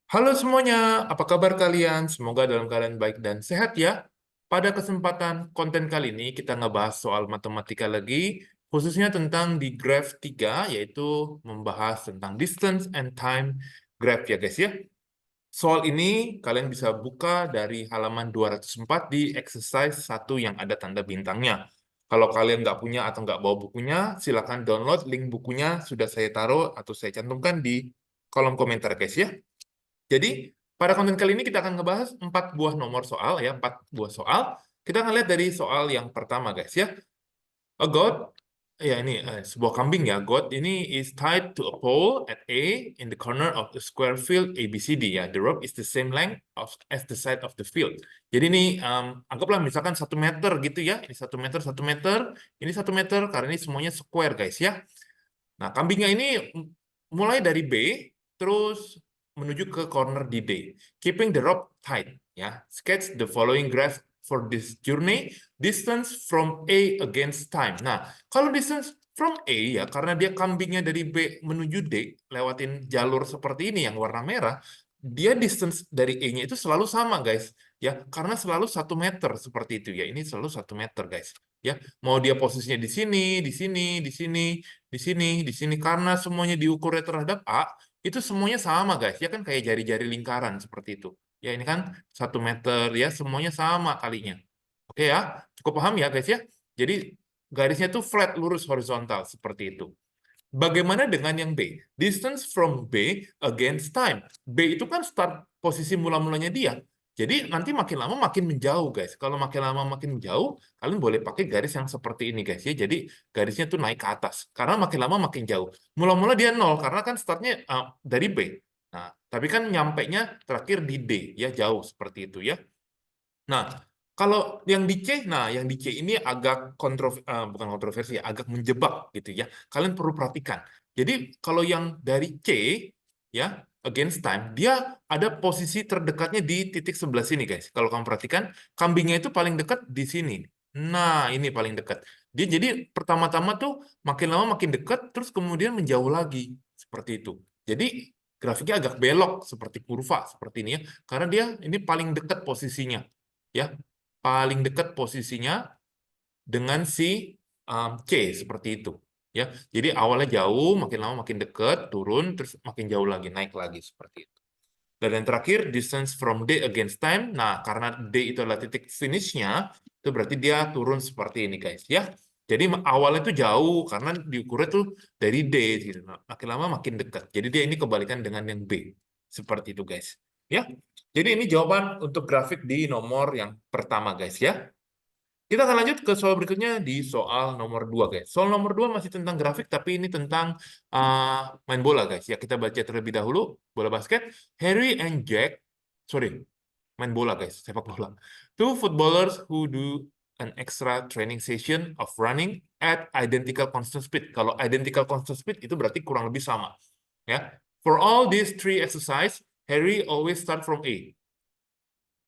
Halo semuanya, apa kabar kalian? Semoga dalam keadaan baik dan sehat ya. Pada kesempatan konten kali ini kita ngebahas soal matematika lagi, khususnya tentang di graph 3, yaitu membahas tentang distance and time graph ya guys ya. Soal ini kalian bisa buka dari halaman 204 di exercise 1 yang ada tanda bintangnya. Kalau kalian nggak punya atau nggak bawa bukunya, silakan download link bukunya, sudah saya taruh atau saya cantumkan di kolom komentar guys ya. Jadi, pada konten kali ini kita akan ngebahas 4 buah nomor soal ya, 4 buah soal. Kita akan lihat dari soal yang pertama guys ya. A goat, ya ini sebuah kambing ya. Goat ini is tied to a pole at A in the corner of the square field ABCD ya. The rope is the same length as the side of the field. Jadi ini anggaplah misalkan 1 meter gitu ya. Ini 1 meter, 1 meter, ini 1 meter karena ini semuanya square guys ya. Nah, kambingnya ini mulai dari B, terus menuju ke corner di D. Keeping the rope tight. Ya, sketch the following graph for this journey. Distance from A against time. Nah, kalau distance from A ya, karena dia kambingnya dari B menuju D, lewatin jalur seperti ini yang warna merah, dia distance dari E-nya itu selalu sama, guys. Ya, karena selalu 1 meter seperti itu ya. Ini selalu 1 meter, guys. Ya, mau dia posisinya di sini, di sini, di sini, di sini, di sini, karena semuanya diukurnya terhadap A, itu semuanya sama guys, ya kan kayak jari-jari lingkaran seperti itu. Ya ini kan 1 meter, ya semuanya sama kalinya. Oke ya, cukup paham ya guys ya. Jadi garisnya tuh flat, lurus, horizontal seperti itu. Bagaimana dengan yang B? Distance from B against time. B itu kan start posisi mula-mulanya dia. Jadi nanti makin lama makin menjauh, guys. Kalau makin lama makin menjauh, kalian boleh pakai garis yang seperti ini, guys. Ya, jadi garisnya tuh naik ke atas. Karena makin lama makin jauh. Mula-mula dia nol, karena kan startnya dari B. Nah, tapi kan nyampenya terakhir di D, ya jauh seperti itu ya. Nah, kalau yang di C, nah yang di C ini agak bukan kontroversi, agak menjebak gitu ya. Kalian perlu perhatikan. Jadi kalau yang dari C ya against time, dia ada posisi terdekatnya di titik sebelah sini guys. Kalau kamu perhatikan, kambingnya itu paling dekat di sini. Nah, ini paling dekat. Dia jadi pertama-tama tuh makin lama makin dekat, terus kemudian menjauh lagi seperti itu. Jadi grafiknya agak belok seperti kurva seperti ini ya, karena dia ini paling dekat posisinya ya, paling dekat posisinya dengan si C seperti itu ya. Jadi awalnya jauh, makin lama makin dekat, turun, terus makin jauh lagi, naik lagi seperti itu. Dan yang terakhir, distance from D against time. Nah, karena D itu adalah titik finishnya, itu berarti dia turun seperti ini guys ya. Jadi awalnya itu jauh karena diukurnya tuh dari D gitu. Nah, makin lama makin dekat. Jadi dia ini kebalikan dengan yang B. Seperti itu guys. Ya. Jadi ini jawaban untuk grafik di nomor yang pertama guys ya. Kita akan lanjut ke soal berikutnya di soal nomor 2 guys. Soal nomor 2 masih tentang grafik, tapi ini tentang main bola, guys. Ya, kita baca terlebih dahulu. Bola basket. Harry and Jack, sorry, main bola, guys. Sepak bola. Two footballers who do an extra training session of running at identical constant speed. Kalau identical constant speed itu berarti kurang lebih sama. Ya. For all these three exercise, Harry always start from A.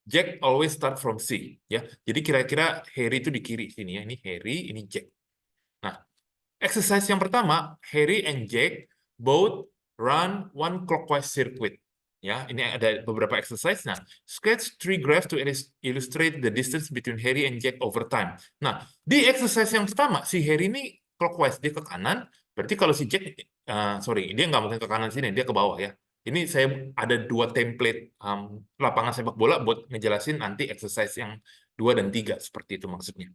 Jack always start from C, ya. Jadi kira-kira Harry itu di kiri sini ya. Ini Harry, ini Jack. Nah, exercise yang pertama, Harry and Jack both run one clockwise circuit. Ya, ini ada beberapa exercise. Nah, sketch three graphs to illustrate the distance between Harry and Jack over time. Nah, di exercise yang pertama, si Harry ini clockwise, dia ke kanan. Berarti kalau si Jack, sorry, dia nggak mungkin ke kanan sini, dia ke bawah ya. Ini saya ada 2 template lapangan sepak bola buat ngejelasin nanti exercise yang 2 dan 3, seperti itu maksudnya.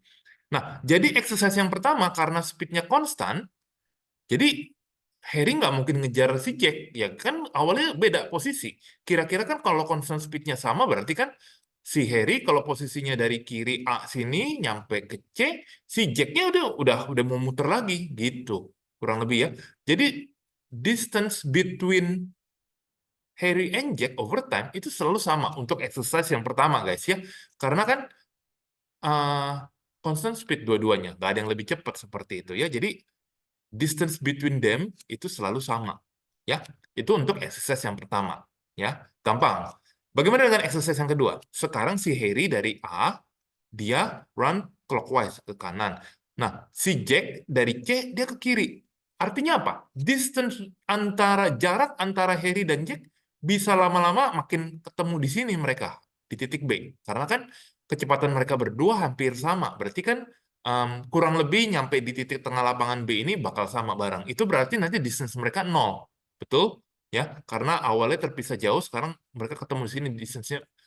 Nah, jadi exercise yang pertama karena speednya konstan, jadi Harry nggak mungkin ngejar si Jack, ya kan awalnya beda posisi. Kira-kira kan kalau constant speednya sama, berarti kan si Harry kalau posisinya dari kiri A sini nyampe ke C, si Jacknya udah mau muter lagi gitu, kurang lebih ya. Jadi distance between Harry and Jack over time itu selalu sama untuk exercise yang pertama guys ya, karena kan uh, constant speed dua-duanya, nggak ada yang lebih cepat seperti itu ya. Jadi distance between them itu selalu sama. Ya, itu untuk exercise yang pertama. Ya, gampang. Bagaimana dengan exercise yang kedua? Sekarang si Harry dari A, dia run clockwise ke kanan. Nah, si Jack dari C, dia ke kiri. Artinya apa? Jarak antara Harry dan Jack bisa lama-lama makin ketemu di sini mereka, di titik B. Karena kan kecepatan mereka berdua hampir sama. Berarti kan kurang lebih nyampe di titik tengah lapangan B ini bakal sama barang. Itu berarti nanti distance mereka 0. Betul? Ya, karena awalnya terpisah jauh, sekarang mereka ketemu di sini,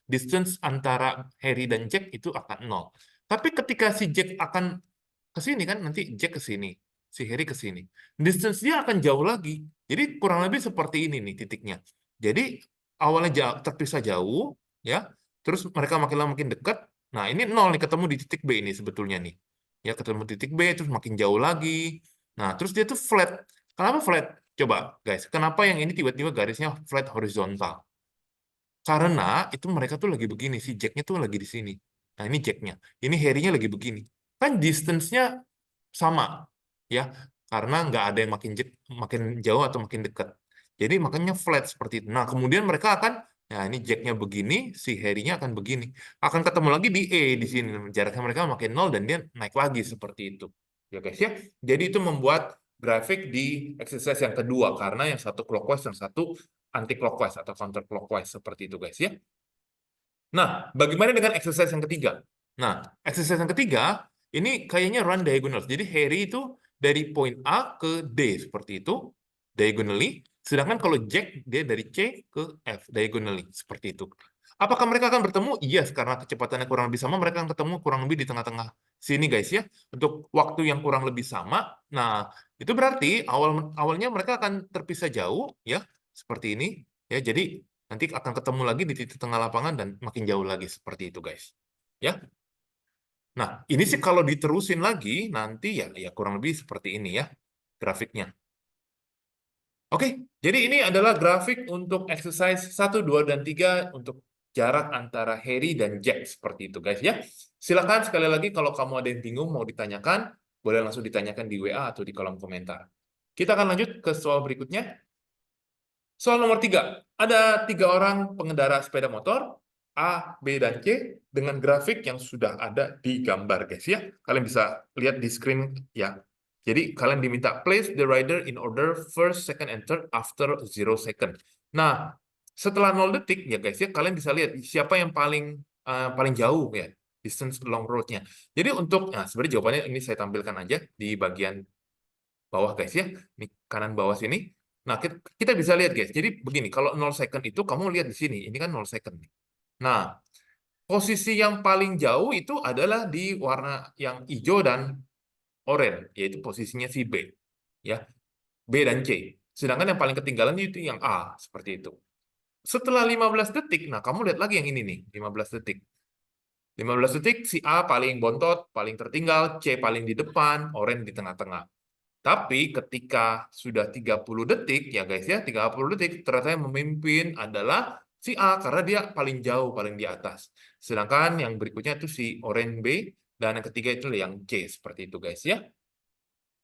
distance antara Harry dan Jack itu akan 0. Tapi ketika si Jack akan ke sini kan, nanti Jack ke sini, si Harry ke sini. Distance dia akan jauh lagi. Jadi kurang lebih seperti ini nih titiknya. Jadi awalnya terpisah jauh, ya, terus mereka makin lama makin dekat. Nah, ini 0 nih, ketemu di titik B ini sebetulnya nih. Ya, ketemu di titik B, terus makin jauh lagi. Nah, terus dia tuh flat. Kenapa flat? Coba, guys, kenapa yang ini tiba-tiba garisnya flat horizontal? Karena itu mereka tuh lagi begini, si Jack-nya tuh lagi di sini. Nah, ini Jack-nya. Ini Harry-nya lagi begini. Kan distance-nya sama, ya. Karena nggak ada yang makin jauh atau makin dekat. Jadi makanya flat seperti itu. Nah, kemudian mereka akan, nah ini Jack-nya begini, si Harry-nya akan begini. Akan ketemu lagi di E di sini. Jaraknya mereka makin 0 dan dia naik lagi seperti itu. Ya guys ya. Jadi itu membuat grafik di exercise yang kedua. Karena yang satu clockwise, yang satu anti clockwise atau counter clockwise seperti itu guys ya. Nah, bagaimana dengan exercise yang ketiga? Nah, exercise yang ketiga ini kayaknya run diagonal. Jadi Harry itu dari point A ke D seperti itu diagonally, sedangkan kalau Jack dia dari C ke F diagonally seperti itu. Apakah mereka akan bertemu? Yes, karena kecepatannya kurang lebih sama, mereka akan ketemu kurang lebih di tengah-tengah sini guys ya. Untuk waktu yang kurang lebih sama. Nah, itu berarti awalnya mereka akan terpisah jauh ya, seperti ini ya. Jadi nanti akan ketemu lagi di titik tengah lapangan dan makin jauh lagi seperti itu, guys. Ya. Nah, ini sih kalau diterusin lagi nanti ya kurang lebih seperti ini ya grafiknya. Oke, jadi ini adalah grafik untuk exercise 1, 2, dan 3 untuk jarak antara Harry dan Jack seperti itu, guys ya. Silakan sekali lagi kalau kamu ada yang bingung mau ditanyakan, boleh langsung ditanyakan di WA atau di kolom komentar. Kita akan lanjut ke soal berikutnya. Soal nomor 3, ada 3 orang pengendara sepeda motor, A, B, dan C, dengan grafik yang sudah ada di gambar, guys ya. Kalian bisa lihat di screen ya. Jadi kalian diminta place the rider in order first, second, and third after 0 second. Nah, setelah 0 detik ya guys ya, kalian bisa lihat siapa yang paling jauh ya, distance long road-nya. Jadi nah sebenarnya jawabannya ini saya tampilkan aja di bagian bawah guys ya, ini kanan bawah sini. Nah, kita bisa lihat guys. Jadi begini, kalau 0 second itu kamu lihat di sini, ini kan 0 second. Nah, posisi yang paling jauh itu adalah di warna yang hijau dan oranye, yaitu posisinya si B. Ya, B dan C. Sedangkan yang paling ketinggalan itu yang A, seperti itu. Setelah 15 detik, nah kamu lihat lagi yang ini nih, 15 detik. 15 detik si A paling bontot, paling tertinggal, C paling di depan, oranye di tengah-tengah. Tapi ketika sudah 30 detik, ya guys ya, 30 detik, ternyata yang memimpin adalah si A, karena dia paling jauh, paling di atas. Sedangkan yang berikutnya itu si orange B, dan yang ketiga itu yang C, seperti itu guys ya.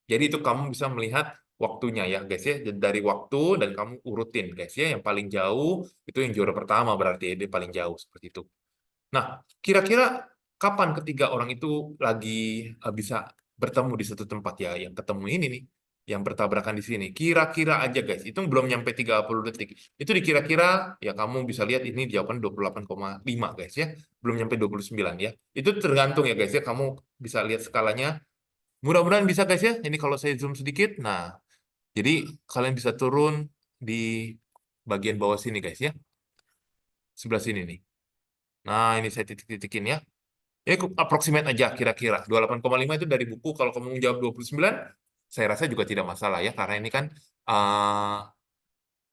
Jadi itu kamu bisa melihat waktunya ya guys ya, dari waktu dan kamu urutin guys ya, yang paling jauh itu yang juara pertama berarti ya, dia paling jauh, seperti itu. Nah, kira-kira kapan ketiga orang itu lagi bisa bertemu di satu tempat ya, yang ketemu ini nih, yang bertabrakan di sini. Kira-kira aja guys, itu belum nyampe 30 detik. Itu dikira-kira, ya kamu bisa lihat ini jawaban 28,5 guys ya. Belum nyampe 29 ya. Itu tergantung ya guys ya, kamu bisa lihat skalanya. Mudah-mudahan bisa guys ya, ini kalau saya zoom sedikit. Nah, jadi kalian bisa turun di bagian bawah sini guys ya. Sebelah sini nih. Nah, ini saya titik-titikin ya. Ya, approximate aja kira-kira. 28,5 itu dari buku. Kalau kamu menjawab 29, saya rasa juga tidak masalah ya. Karena ini kan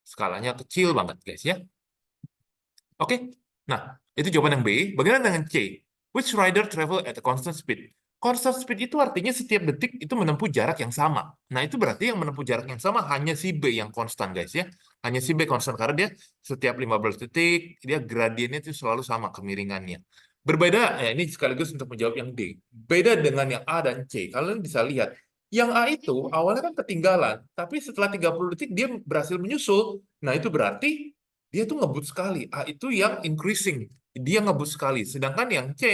skalanya kecil banget, guys ya. Oke. Nah, itu jawaban yang B. Bagaimana dengan C? Which rider travel at a constant speed? Constant speed itu artinya setiap detik itu menempuh jarak yang sama. Nah, itu berarti yang menempuh jarak yang sama hanya si B yang konstan, guys ya. Hanya si B konstan karena dia setiap 15 detik, dia gradiennya itu selalu sama kemiringannya. Berbeda, ya ini sekaligus untuk menjawab yang D. Beda dengan yang A dan C. Kalian bisa lihat, yang A itu awalnya kan ketinggalan, tapi setelah 30 detik dia berhasil menyusul. Nah, itu berarti dia tuh ngebut sekali. A itu yang increasing, dia ngebut sekali. Sedangkan yang C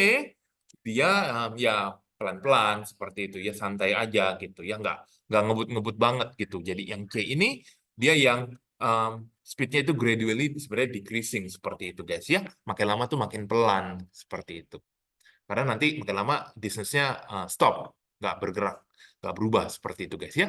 dia ya pelan-pelan seperti itu ya, santai aja gitu ya, nggak ngebut-ngebut banget gitu. Jadi yang C ini dia yang speednya itu gradually sebenarnya decreasing seperti itu guys ya. Makin lama tuh makin pelan seperti itu. Karena nanti makin lama distance-nya stop, nggak bergerak, nggak berubah seperti itu guys ya.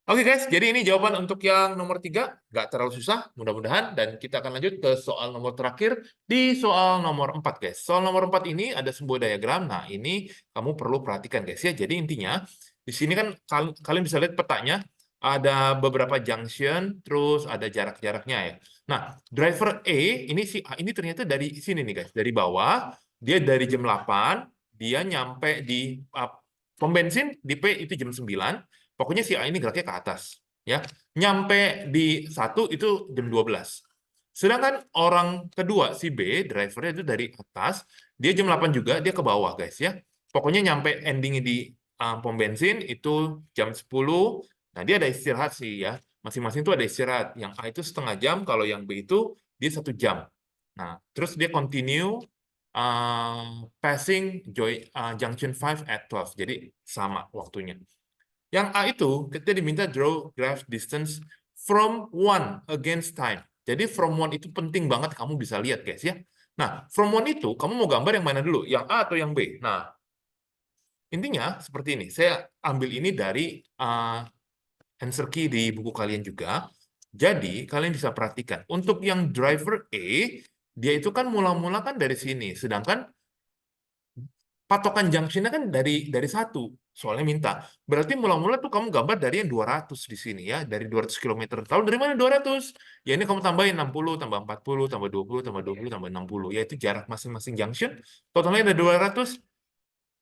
Oke guys, jadi ini jawaban untuk yang nomor 3, nggak terlalu susah, mudah-mudahan. Dan kita akan lanjut ke soal nomor terakhir, di soal nomor 4 guys. Soal nomor 4 ini ada sebuah diagram, nah ini kamu perlu perhatikan guys ya. Jadi intinya, di sini kan kalian bisa lihat petanya, ada beberapa junction, terus ada jarak-jaraknya ya. Nah, driver E, ini si A ini ternyata dari sini nih guys, dari bawah, dia dari jam 8, dia nyampe di pom bensin, di P itu jam 9, pokoknya si A ini geraknya ke atas, ya. Nyampe di 1 itu jam 12. Sedangkan orang kedua, si B, drivernya itu dari atas, dia jam 8 juga, dia ke bawah, guys, ya. Pokoknya nyampe endingnya di pom bensin itu jam 10. Nah, dia ada istirahat sih, ya. Masing-masing itu ada istirahat. Yang A itu setengah jam, kalau yang B itu dia 1 jam. Nah, terus dia continue passing junction 5 at 12. Jadi sama waktunya. Yang A itu kita diminta draw graph distance from 1 against time. Jadi from 1 itu penting banget kamu bisa lihat guys ya. Nah, from 1 itu kamu mau gambar yang mana dulu? Yang A atau yang B? Nah, intinya seperti ini. Saya ambil ini dari answer key di buku kalian juga. Jadi, kalian bisa perhatikan. Untuk yang driver A, dia itu kan mula-mula kan dari sini. Sedangkan patokan junction-nya kan dari 1, soalnya minta. Berarti mula-mula tuh kamu gambar dari yang 200 di sini ya, dari 200 km. Tahu dari mana 200? Ya ini kamu tambahin 60, tambah 40, tambah 20, tambah 20, tambah 60. Yaitu jarak masing-masing junction. Totalnya ada 200.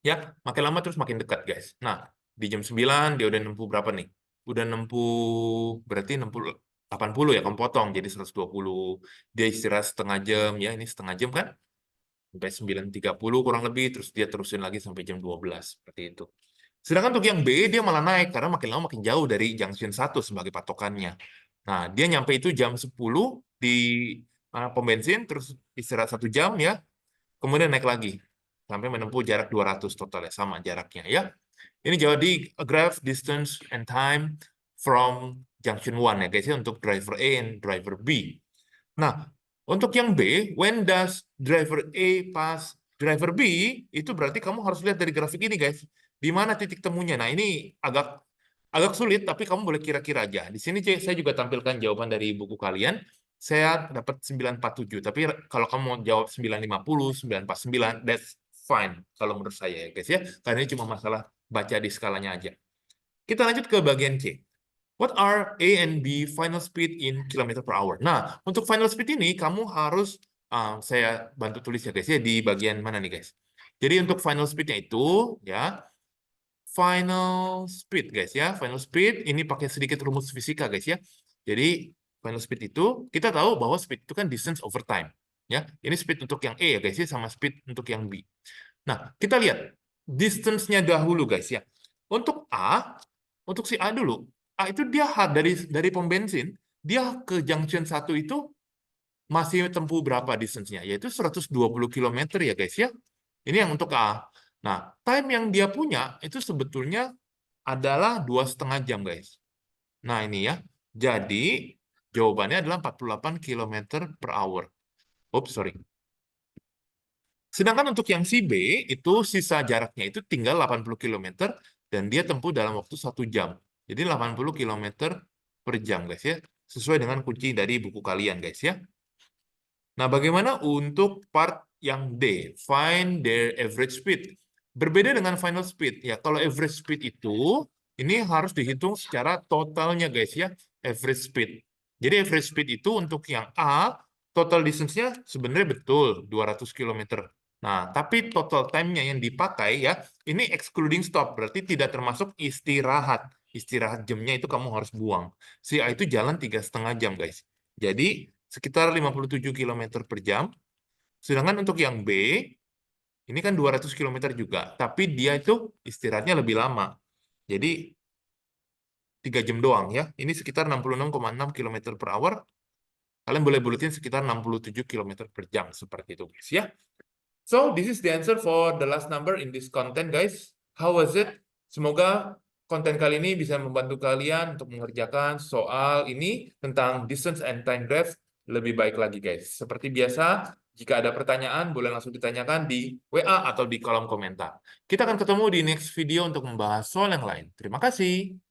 Ya, makin lama terus makin dekat, guys. Nah, di jam 9 dia udah nempuh berapa nih? Udah nempuh, berarti 60, 80 ya, kamu potong jadi 120. Dia istirahat setengah jam, ya ini setengah jam kan? Sampai 9.30 kurang lebih, terus dia terusin lagi sampai jam 12, seperti itu. Sedangkan untuk yang B, dia malah naik, karena makin lama makin jauh dari junction 1 sebagai patokannya. Nah, dia nyampe itu jam 10 di pom bensin, terus istirahat 1 jam ya, kemudian naik lagi, sampai menempuh jarak 200 total ya, sama jaraknya ya. Ini jadi graph distance and time from junction 1 ya guys ya, untuk driver A and driver B. Nah, untuk yang B, when does driver A pass driver B, itu berarti kamu harus lihat dari grafik ini, guys. Di mana titik temunya? Nah, ini agak sulit, tapi kamu boleh kira-kira aja. Di sini saya juga tampilkan jawaban dari buku kalian. Saya dapat 947, tapi kalau kamu mau jawab 950, 949, that's fine kalau menurut saya ya, guys ya. Karena ini cuma masalah baca di skalanya aja. Kita lanjut ke bagian C. What are A and B final speed in kilometer per hour? Nah, untuk final speed ini kamu harus saya bantu tulis ya guys ya di bagian mana nih guys. Jadi untuk final speednya itu ya final speed guys ya. Final speed ini pakai sedikit rumus fisika guys ya. Jadi final speed itu kita tahu bahwa speed itu kan distance over time ya. Ini speed untuk yang A ya guys ya sama speed untuk yang B. Nah, kita lihat distance-nya dahulu guys ya. Untuk A, untuk si A dulu, A itu dia dari pom bensin, dia ke junction 1 itu masih tempuh berapa distance-nya? Yaitu 120 km ya guys ya. Ini yang untuk A. Nah, time yang dia punya itu sebetulnya adalah 2,5 jam guys. Nah, ini ya. Jadi, jawabannya adalah 48 km per hour. Oops, sorry. Sedangkan untuk yang si B, itu sisa jaraknya itu tinggal 80 km, dan dia tempuh dalam waktu 1 jam. Jadi 80 km per jam, guys ya. Sesuai dengan kunci dari buku kalian, guys ya. Nah, bagaimana untuk part yang D? Find their average speed. Berbeda dengan final speed. Ya, kalau average speed itu, ini harus dihitung secara totalnya, guys ya. Average speed. Jadi average speed itu untuk yang A, total distance-nya sebenarnya betul 200 km. Nah, tapi total time-nya yang dipakai ya, ini excluding stop, berarti tidak termasuk istirahat. Istirahat jamnya itu kamu harus buang. Si A itu jalan 3,5 jam, guys. Jadi, sekitar 57 km per jam. Sedangkan untuk yang B, ini kan 200 km juga, tapi dia itu istirahatnya lebih lama. Jadi, 3 jam doang ya. Ini sekitar 66,6 km per hour. Kalian boleh bulatin sekitar 67 km per jam, seperti itu, guys ya. So, this is the answer for the last number in this content, guys. How was it? Semoga konten kali ini bisa membantu kalian untuk mengerjakan soal ini tentang distance and time graph lebih baik lagi, guys. Seperti biasa, jika ada pertanyaan, boleh langsung ditanyakan di WA atau di kolom komentar. Kita akan ketemu di next video untuk membahas soal yang lain. Terima kasih.